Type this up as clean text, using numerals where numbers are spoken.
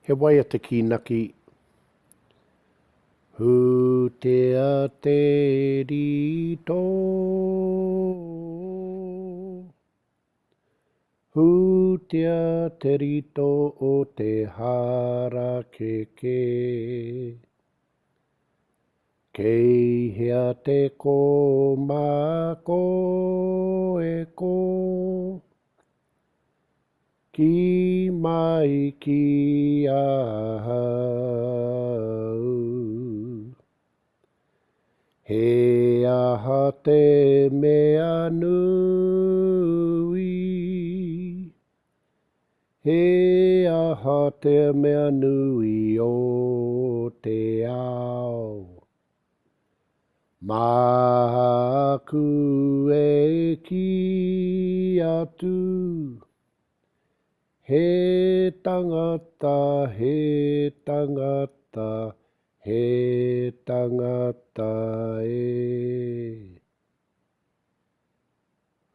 He waiata ki naki. Hutea te rito. Hutea te rito o te hara keke. Kei hea te ko mako e ko. Ki mai ki ahau. He aha te mea nui. He aha te mea nui o te ao. Mahaku e ki atu. He tangata, he tangata, he tangata e.